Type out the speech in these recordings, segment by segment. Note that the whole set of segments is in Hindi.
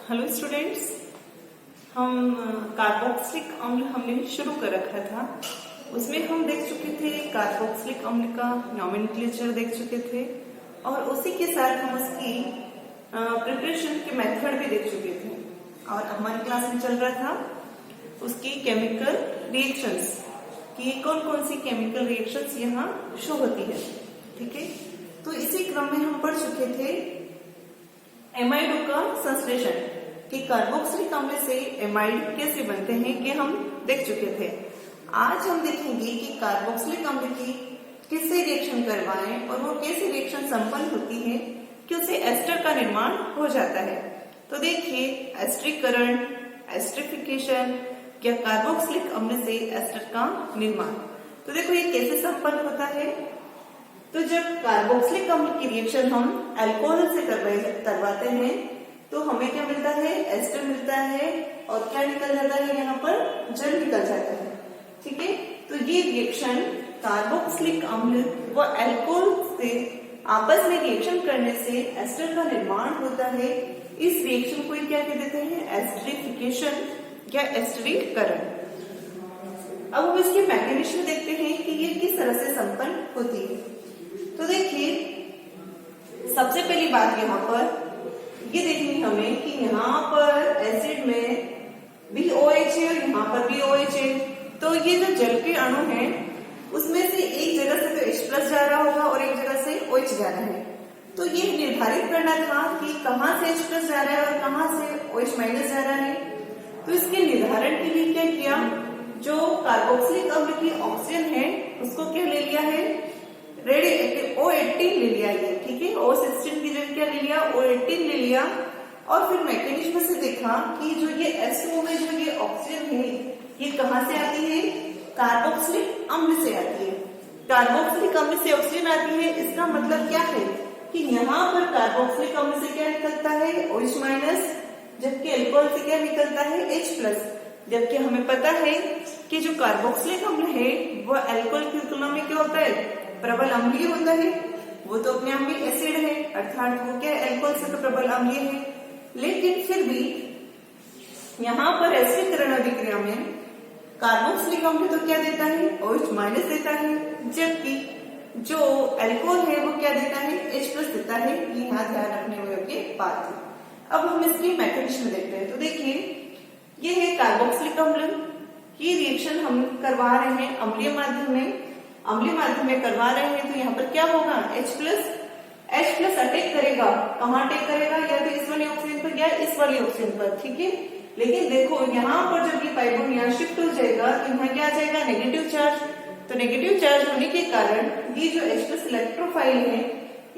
हेलो स्टूडेंट्स, हम कार्बोक्सिलिक अम्ल हमने शुरू कर रखा था। उसमें हम देख चुके थे कार्बोक्सिलिक अम्ल का नॉमेनक्लेचर देख चुके थे और उसी के साथ हम उसकी प्रिपरेशन के मेथड भी देख चुके थे। और हमारी क्लास में चल रहा था उसकी केमिकल रिएक्शंस कि कौन कौन सी केमिकल रिएक्शंस यहाँ शो होती है। ठीक है, तो इसी क्रम में हम पढ़ चुके थे एमाइडों का संश्लेषण कि कार्बोक्सिलिक अम्ल से एमाइड कैसे बनते हैं कि हम देख चुके थे। आज हम देखेंगे कि कार्बोक्सिलिक अम्ल की किससे रिएक्शन करवाएं और वो कैसे रिएक्शन संपन्न होती है कि उससे एस्टर का निर्माण हो जाता है। तो देखिए, एस्टरीकरण, एस्टरिफिकेशन या कार्बोक्सिलिक अम्ल से एस्टर का निर्माण। तो देखो ये कैसे संपन्न होता है। तो जब कार्बोक्सिलिक अम्ल की रिएक्शन हम अल्कोहल से करवाते हैं तो हमें क्या मिलता है, एस्टर मिलता है और क्या निकल जाता है, यहाँ पर जल निकल जाता है। ठीक है, तो ये रिएक्शन कार्बोक्सिलिक अम्ल व अल्कोहल से आपस में रिएक्शन करने से एस्टर का निर्माण होता है। इस रिएक्शन को क्या कह देते हैं, एस्टरिफिकेशन या एस्टरीकरण। अब हम इसके मैकेनिज्म देखते हैं कि ये किस तरह से संपन्न होती है। तो देखिए, सबसे पहली बात यहाँ पर ये देखनी हमें कि यहाँ पर एसिड में BOH है और यहाँ पर BOH है। तो ये जो जल के अणु हैं उसमें से एक जगह से तो H+ जा रहा होगा और एक जगह से OH जा रहा है। तो ये निर्धारित करना था कि कहाँ से H+ जा रहा है और कहाँ से OH- जा रहा है। तो इसके निर्धारण के लिए क्या किया, जो कार्बोक्सिलिक अम्ल की ऑक्सीजन है उसको क्या ले लिया है, रेडी एक्टिव O18 ले लिया है। ठीक है, O16 की जगह क्या ले लिया, O18 ले लिया। और फिर मैकेनिज्म से देखा कि जो ये SO में जो ये ऑक्सीजन है ये कहाँ से आती है, कार्बोक्सिलिक अम्ल से आती है। कार्बोक्सिलिक अम्ल से ऑक्सीजन आती है, इसका मतलब क्या है कि यहाँ पर कार्बोक्सिलिक अम्ल से क्या निकलता है, OH-, जबकि अल्कोहल से क्या निकलता है, H+। जबकि हमें पता है कि जो कार्बोक्सिलिक अम्ल है वह अल्कोहल की तुलना में क्या होता है, प्रबल अम्लीय होता है। वो तो अपने आप में एसिड है, अर्थात वो क्या अल्कोहल से तो प्रबल अम्लीय है। लेकिन फिर भी यहाँ पर एस्टरीकरण अभिक्रिया में कार्बोक्सिलिक अम्ल तो क्या देता है, OH- देता है, जबकि जो अल्कोहल है वो क्या देता है, H+ देता है। ये यहाँ ध्यान रखने योग्य बात है। अब हम इसकी मैकेनिज्म देखते हैं। तो देखिए, ये है कार्बोक्सिलिक अम्ल की रिएक्शन हम करवा रहे हैं अम्लीय माध्यम में। अम्लीय माध्यम में करवा रहे हैं तो यहाँ पर क्या होगा, H+ अटैक करेगा। कहाँ अटैक करेगा, या तो इस वाली ऑक्सीजन पर या इस वाली ऑक्सीजन पर। ठीक है, लेकिन देखो यहाँ पर जब ये पाइबोन यहाँ शिफ्ट हो जाएगा तो यहाँ क्या आ जाएगा, नेगेटिव चार्ज। तो नेगेटिव चार्ज होने के कारण ये जो H+ इलेक्ट्रोफाइल है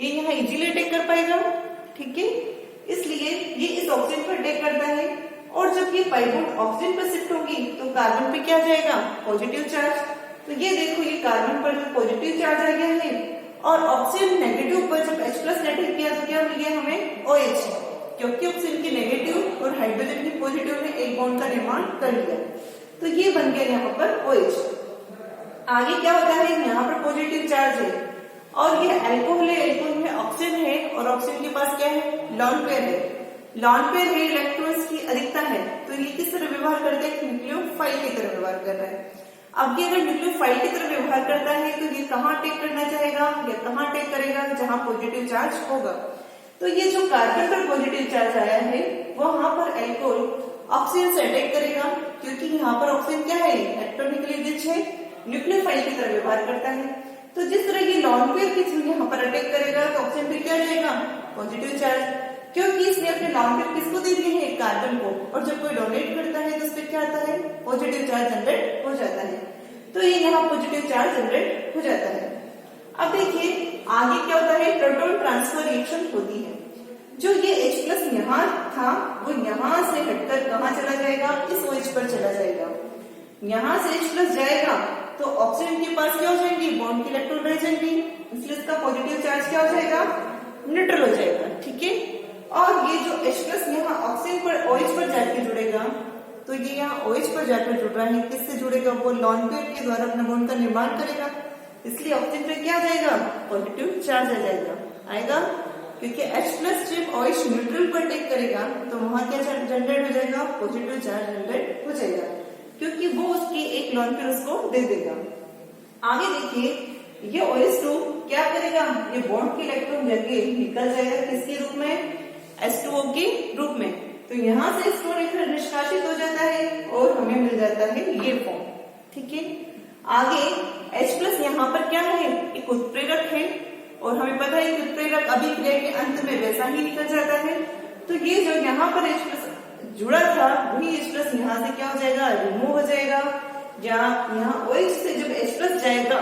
ये यहाँ इजीली अटैक कर पाएगा। ठीक है, इसलिए ये इस ऑक्सीजन पर अटैक करता है। और जब ये पाइबोन ऑक्सीजन पर शिफ्ट होगी तो कार्बन पे क्या जाएगा, पॉजिटिव चार्ज। तो ये देखो, ये कार्बन पर जो पॉजिटिव चार्ज आ गया है और ऑक्सीजन नेगेटिव पर जब H+ ने अटैक किया तो क्या मिल गया हमें, OH, क्योंकि ऑक्सीजन के नेगेटिव और हाइड्रोजन के पॉजिटिव ने एक बॉन्ड का निर्माण कर लिया। तो ये बन गया यहाँ पर OH। आगे क्या होता है, यहाँ पर पॉजिटिव चार्ज है और ये अल्कोहल है, अल्कोहल में ऑक्सीजन है और ऑक्सीजन के पास क्या है, लॉन पेयर है। लॉन पेयर है, इलेक्ट्रॉन्स की अधिकता है। तो ये किस तरह व्यवहार करता है, न्यूक्लियोफाइल की तरह व्यवहार कर रहा है। अब ये अगर न्यूक्लियोफाइल की तरह व्यवहार करता है तो ये कहाँ अटैक करना चाहेगा, या कहाँ अटैक करेगा, जहां पॉजिटिव चार्ज होगा। तो ये जो कार्बन पर पॉजिटिव चार्ज आया है वहां पर अल्कोहल ऑक्सीजन से अटैक करेगा, क्योंकि यहाँ पर ऑक्सीजन क्या है, इलेक्ट्रॉनिकली रिच है, न्यूक्लियोफाइल की तरह व्यवहार करता है। तो जिस तरह ये लॉन पेयर के थ्रू यहाँ पर अटैक करेगा तो ऑक्सीजन पे क्या जाएगा, पॉजिटिव चार्ज, क्योंकि इसने अपने लॉन पेयर किसको दे दिए हैं, कार्बन को। और जब कोई डोनेट करता है तो उस पर क्या आता है, पॉजिटिव चार्ज जनरेट हो जाता है। तो ये यहाँ पॉजिटिव चार्ज जनरेट हो जाता है। अब देखिए आगे क्या होता है, प्रोटॉन ट्रांसफर रिएक्शन होती है। जो ये H+ यहाँ था वो यहाँ से हटकर कहाँ चला जाएगा, इस OH पर चला जाएगा। यहाँ से H+ जाएगा तो ऑक्सीजन के पास क्या हो जाएंगे, बॉन्ड की इलेक्ट्रॉन रह जाएंगी, इसलिए इसका पॉजिटिव चार्ज क्या हो जाएगा, न्यूट्रल हो जाएगा। ठीक है, और ये जो H+ यहाँ ऑक्सीजन पर OH पर जाकर जुड़ेगा तो ये यहाँ OH पर जाकर जुड़ रहा है, किससे जुड़ेगा, वो लॉन पेयर के द्वारा अपने बॉन्ड का निर्माण करेगा, इसलिए ऑक्सीजन पे क्या आ जाएगा, पॉजिटिव चार्ज आ जाएगा, आएगा। क्योंकि H+ जब OH न्यूट्रल पर अटैक करेगा तो वहां क्या जनरेट हो जाएगा, पॉजिटिव चार्ज जनरेट हो जाएगा, क्योंकि वो उसकी एक लोन पेयर उसको दे देगा। आगे देखिए ये OH2 क्या करेगा, ये बॉन्ड के इलेक्ट्रॉन लेके निकल जाएगा किसके रूप में, H2O के रूप में। तो यहाँ से H2O निष्कासित हो जाता है और हमें मिल जाता है ये फॉर्म। ठीक है, आगे H+ यहाँ पर क्या है, एक उत्प्रेरक है और हमें पता है कि उत्प्रेरक अभिक्रिया के अंत में वैसा ही निकल जाता है। तो ये जो यहाँ पर H+ जुड़ा था वही H+ यहाँ से क्या हो जाएगा, रिमूव हो जाएगा। या यहाँ OH से जब H+ जाएगा,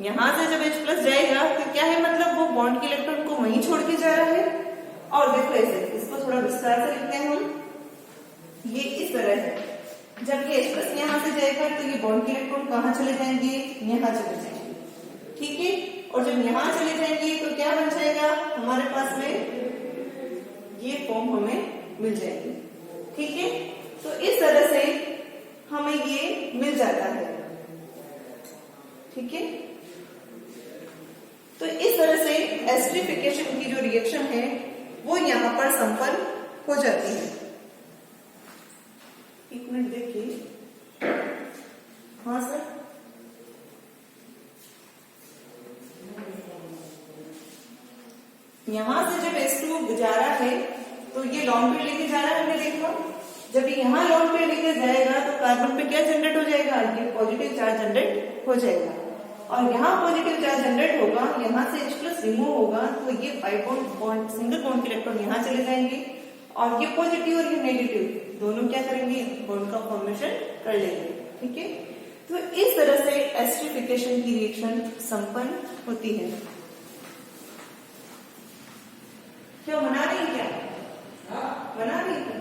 यहाँ से जब H+ जाएगा तो क्या है, मतलब वो बॉन्ड के इलेक्ट्रॉन को वहीं छोड़ के जा रहा है। और देखो ऐसे, इसको थोड़ा विस्तार से लिखते हैं हम, ये इस तरह है, जब ये H+ यहाँ से जाएगा तो ये बॉन्ड के इलेक्ट्रॉन कहाँ चले जाएंगे, यहाँ चले जाएंगे। ठीक है, और जब यहाँ चले जाएंगे तो क्या बन जाएगा हमारे पास में, ये फॉर्म हमें मिल जाएगी। ठीक है, तो इस तरह से हमें ये मिल जाता है। ठीक है, तो इस तरह से एस्टरिफिकेशन की जो रिएक्शन है वो यहाँ पर संपन्न हो जाती है। एक मिनट देखिए, हाँ सर, यहाँ से जब H2O जा रहा है तो ये लॉन्ग पेयर लेके जा रहा है, हमने देखा। जब यहाँ लॉन्ग पेयर लेके जाएगा तो कार्बन पे क्या जनरेट हो जाएगा, ये पॉजिटिव चार्ज जनरेट हो जाएगा। और यहाँ पॉजिटिव चार्ज जनरेट होगा, यहाँ से H+ रिमूव होगा तो ये 5 बॉन्ड सिंगल बॉन्ड के इलेक्ट्रॉन यहाँ चले जाएंगे और ये पॉजिटिव और ये नेगेटिव दोनों क्या करेंगे, बॉन्ड का फॉर्मेशन कर लेंगे। ठीक है, तो इस तरह से एस्टरिफिकेशन की रिएक्शन संपन्न होती है। क्या मना रही है, क्या मना रही है?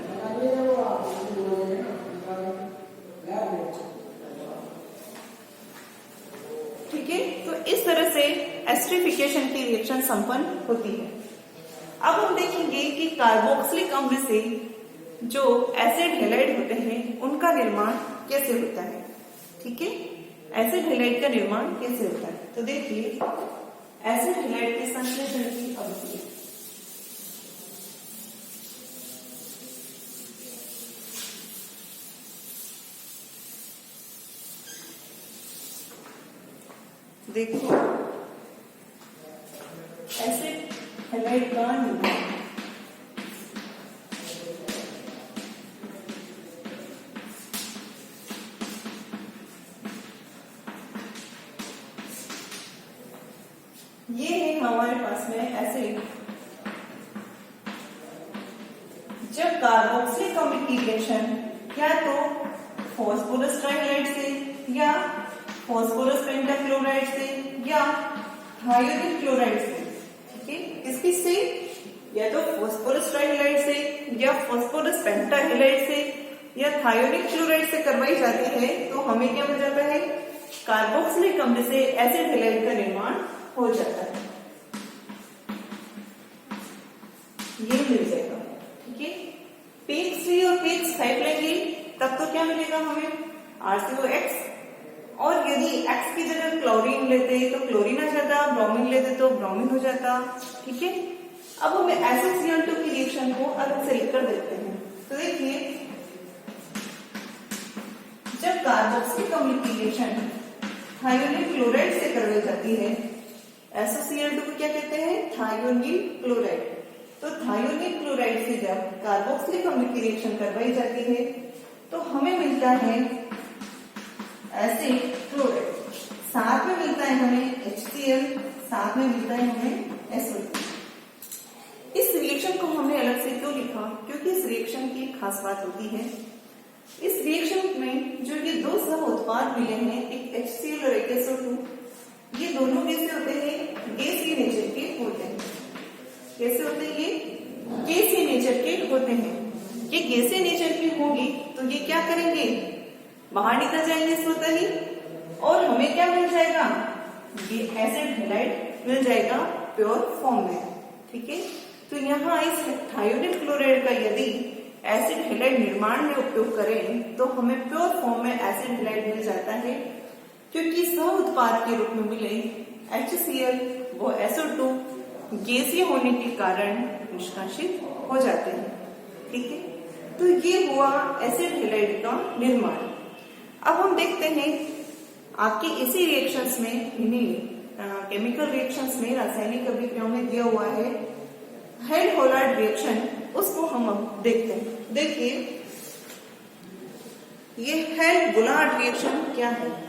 ठीक है, तो इस तरह से एस्टरिफिकेशन की रिएक्शन संपन्न होती है। अब हम देखेंगे कि कार्बोक्सिलिक अम्ल से जो एसिड हैलाइड होते हैं उनका निर्माण कैसे होता है। ठीक है, एसिड हैलाइड का निर्माण कैसे होता है, तो देखिए एसिड हैलाइड के संश्लेषण की अवधि। देखो एसिड हैलाइड का निर्माण, ये है हमारे पास में एसिड। जब कार्बोक्सिलिक अम्ल की रिएक्शन या तो फास्फोरस ट्राइहाइड से या फास्फोरस पेंटाक्लोराइड से या थायोनिक क्लोराइड से, ठीक है, इसकी से या तो फास्फोरस ट्राइहाइड से या फास्फोरस पेंटाहाइड से या थायोनिक क्लोराइड से करवाई जाती है तो हमें क्या मिल जाता है, कार्बोक्सिलिक अम्ल से एसिड हैलाइड का निर्माण हो जाता है। ये मिल जाएगा। ठीक है, PX3 और PX5 लेंगे तब तो क्या मिलेगा हमें, RCOX। और यदि X की जगह क्लोरीन लेते तो क्लोरीन आ जाता, ब्रोमीन लेते तो ब्रोमीन हो जाता। ठीक है, अब हमें SiCl2 की रिएक्शन को अलग से लिखकर देखते हैं। तो देखिए जब कार्बोक्सिलिक अम्ल की रिएक्शन थायोनिल क्लोराइड से करवाई जाती है, SiCl2 को क्या कहते हैं, थायोनिल क्लोराइड। तो थायोनिल क्लोराइड से जब कार्बोक्सिलिक अम्ल की रिएक्शन करवाई जाती है तो हमें मिलता है एसिड क्लोराइड, साथ में मिलता है हमें HCl, साथ में मिलता है हमें SO2। इस रिएक्शन को हमने अलग से क्यों लिखा, क्योंकि इस रिएक्शन की एक खास बात होती है। इस रिएक्शन में जो ये दो सह उत्पाद मिले हैं, एक HCl और एक SO2, ये दोनों कैसे होते हैं, गैसीय नेचर के होते हैं। कैसे होते हैं, ये गैसीय नेचर के होते हैं। ये गैसीय नेचर की होगी तो ये क्या करेंगे, बाहर निकल जाएंगे स्वतः ही और हमें क्या मिल जाएगा, ये एसिड हैलाइड मिल जाएगा प्योर फॉर्म में। ठीक है, तो यहाँ इस थायोनिल क्लोराइड का यदि एसिड हैलाइड निर्माण में उपयोग करें तो हमें प्योर फॉर्म में एसिड हैलाइड मिल जाता है, क्योंकि सह उत्पाद के रूप में मिले HCl वो SO2 गैसीय होने के कारण निष्कासित हो जाते हैं। ठीक है, तो ये हुआ एसिड हैलाइड का निर्माण। अब हम देखते हैं आपके इसी रिएक्शंस में, इन्हीं केमिकल रिएक्शंस में, रासायनिक अभिक्रियाओं में दिया हुआ है हेल्ड होलार्ड रिएक्शन, उसको हम अब देखते हैं। देखिए ये हेल्ड होलार्ड रिएक्शन क्या है।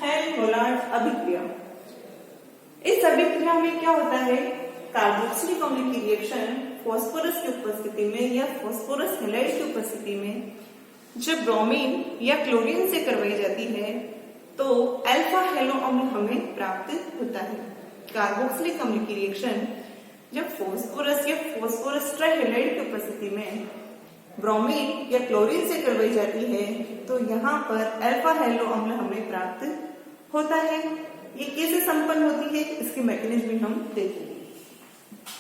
हेल्ड होलार्ड अभिक्रिया, इस अभिक्रिया में क्या होता है, कार्बोक्सिलिक अम्ल की रिएक्शन फास्फोरस की उपस्थिति में या फास्फोरस हैलाइड की उपस्थिति में जब ब्रोमीन या क्लोरीन से करवाई जाती है तो अल्फा हेलो अम्ल हमें प्राप्त होता है। कार्बोक्सिलिक अम्ल की रिएक्शन जब फास्फोरस या फास्फोरस ट्राइहैलाइड की उपस्थिति में ब्रोमीन या क्लोरीन से करवाई जाती है तो यहाँ पर अल्फा हेलो अम्ल हमें प्राप्त होता है। ये कैसे संपन्न होती है, इसकी मैकेनिज्म भी हम देखेंगे।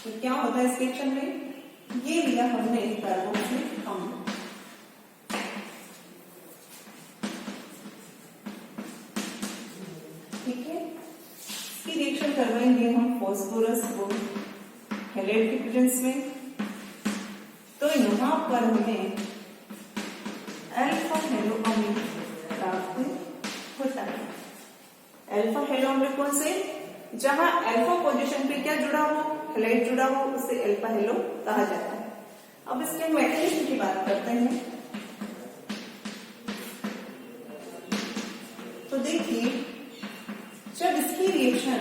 तो क्या होता है इस रिएक्शन में, ये लिया हमने कार्बोक्सिलिक अम्ल, ठीक है, इसकी रिएक्शन करवाएंगे हम फास्फोरस को हैलाइड के प्रेजेंस में, तो यहाँ पर हमें अल्फा हेलो अम्ल प्राप्त होता है। अल्फा हेलो अम्ल कौन से, जहां अल्फा पोजीशन पे क्या जुड़ा हो, हैलाइड जुड़ा हो, उसे अल्फा हेलो कहा जाता है। अब इसके मैकेनिज्म की बात करते हैं। तो देखिए जब इसकी रिएक्शन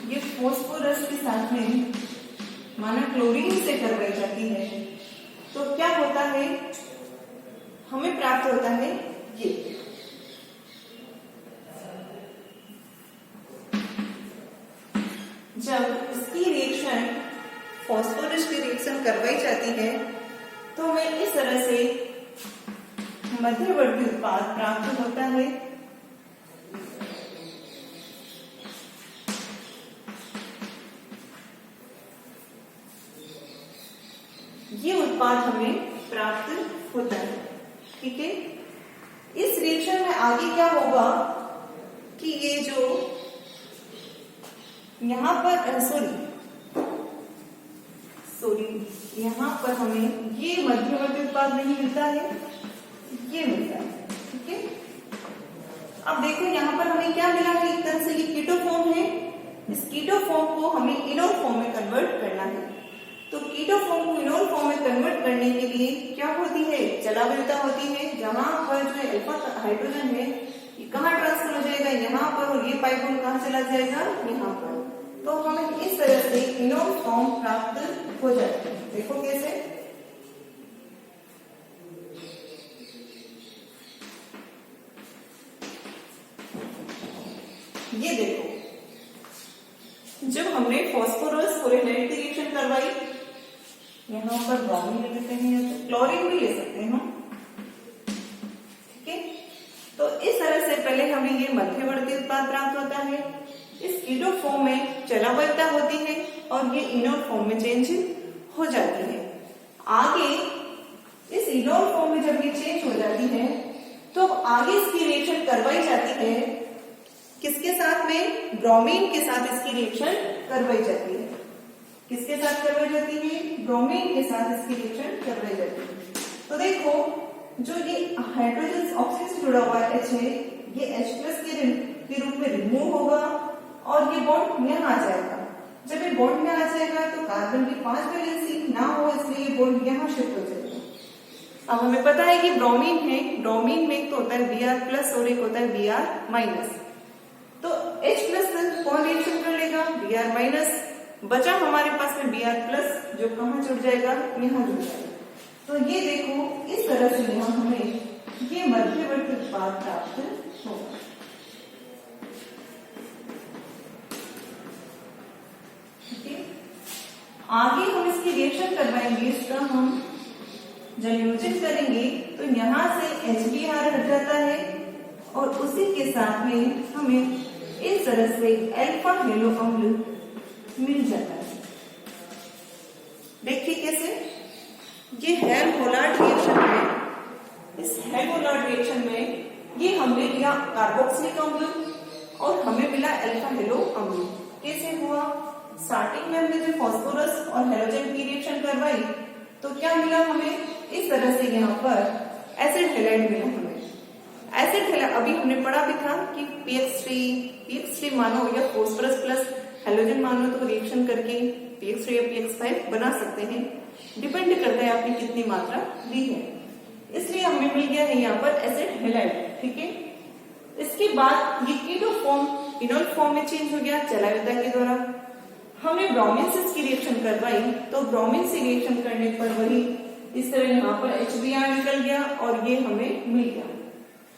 ये फास्फोरस के साथ में माना क्लोरीन से करवाई जाती है तो क्या होता है, हमें प्राप्त होता है ये। जब इसकी रिएक्शन फास्फोरस की रिएक्शन करवाई जाती है तो हमें इस तरह से मध्यवर्ती उत्पाद प्राप्त होता है। ये उत्पाद हमें प्राप्त होता है। ठीक है, इस रिएक्शन में आगे क्या होगा कि ये जो यहाँ पर सॉरी यहाँ पर हमें ये मध्यवर्ती उत्पाद नहीं मिलता है, ये मिलता है। ठीक है, अब देखो यहाँ पर हमें क्या मिला है, एक तरह से ये कीटो फॉर्म है। इस कीटो फॉर्म को हमें इनोल फॉर्म में कन्वर्ट करना है। तो कीटो फॉर्म को इनोल फॉर्म में कन्वर्ट करने के लिए क्या होती है, चलावलता होती है। जहां पर जो है अल्फा हाइड्रोजन है ये कहाँ ट्रांसफर हो जाएगा, यहाँ पर, और ये पाई बॉन्ड कहाँ चला जाएगा, यहाँ पर। तो हमें इस तरह से इनोल फॉर्म प्राप्त हो जाती है। देखो कैसे, ये देखो जब हमने फास्फोरस और हैलाइड की रिएक्शन करवाई, यहाँ पर ब्रोमीन ले लेते हैं या तो क्लोरीन भी ले सकते हैं हम। ठीक है, तो इस तरह से पहले हमें ये मध्यवर्ती उत्पाद प्राप्त होता है। इस कीटो फॉर्म में चलावलता होती है और ये इनोल फॉर्म में चेंज हो जाती है। आगे इस इनोल फॉर्म में जब ये चेंज हो जाती है तो आगे इसकी रिएक्शन करवाई जाती है किसके साथ में, ब्रोमीन के साथ इसकी रिएक्शन करवाई जाती है। किसके साथ करवाई जाती है, ब्रोमीन के साथ इसकी रिएक्शन करवाई जाती है। तो देखो जो ये हाइड्रोजन ऑक्सीजन से जुड़ा हुआ H है, ये H+ के रूप में रिमूव होगा और ये बॉन्ड यहाँ आ जाएगा। जब ये बॉन्ड में आ जाएगा तो कार्बन की 5 वैलेंसी ना हो, इसलिए ये बॉन्ड यहाँ शिफ्ट हो जाएगा। अब हमें पता है कि ब्रोमीन है, ब्रोमीन में एक तो होता है Br+ और एक होता है Br-। तो H+ कौन रिएक्शन कर लेगा, Br-, बचा हमारे पास में Br+ जो कहाँ जुड़ जाएगा, यहाँ जुड़ जाएगा। तो ये देखो इस तरह से यहाँ हमें ये मध्यवर्ती उत्पाद प्राप्त होगा। ठीक है, आगे हम इसकी रिएक्शन करवाएंगे, इसका हम जलयोजन करेंगे तो यहाँ से HBr हट जाता है और उसी के साथ में हमें इस तरह से अल्फा हेलो अम्ल मिल जाता है। देखिए कैसे, ये हेल्म-होलार्ड रिएक्शन में, इस हेल्म-होलार्ड रिएक्शन में ये हमने लिया कार्बोक्सिलिक अम्ल और हमें मिला अल्फा हेलो अम्ल। कैसे हुआ, स्टार्टिंग में हमने जो फास्फोरस और हेलोजन की रिएक्शन करवाई तो क्या मिला हमें, इस तरह से यहाँ पर एसिड हैलाइड मिला हमें। एसिड हैलाइड अभी हमने पढ़ा भी था कि पीएक्स3 मानो या फास्फोरस प्लस हेलोजन मानो तो रिएक्शन करके पीएक्स3 या पीएक्स5 बना सकते हैं, डिपेंड करता है आपने कितनी मात्रा दी है। इसलिए हमें मिल गया है यहाँ पर एसिड हैलाइड। ठीक है, इसके बाद ये कीटो फॉर्म इनोल फॉर्म में चेंज हो गया जलायुता के द्वारा। हमने ब्रोमीन से इसकी रिएक्शन करवाई तो ब्रोमीन से रिएक्शन करने पर वही इस तरह यहाँ पर HBr निकल गया और ये हमें मिल गया।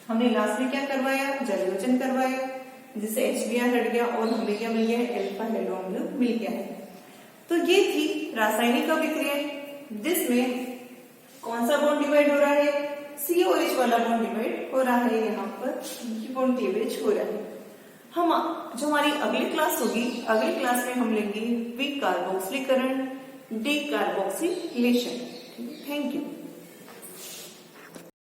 हमने लास्ट में क्या करवाया, जलयोजन करवाया जिससे HBr हट गया और हमें क्या मिल गया है, अल्फा हेलो अम्ल मिल गया है। तो ये थी रासायनिक अभिक्रिया जिसमें कौन सा बॉन्ड डिवाइड हो रहा है, COH वाला बॉन्ड डिवाइड हो रहा है, यहाँ पर बॉन्ड क्लीवेज हो रहा है। हम जो हमारी अगली क्लास होगी, अगली क्लास में हम लेंगे विकार्बोक्सिलीकरण, डीकार्बोक्सिलेशन। Thank you.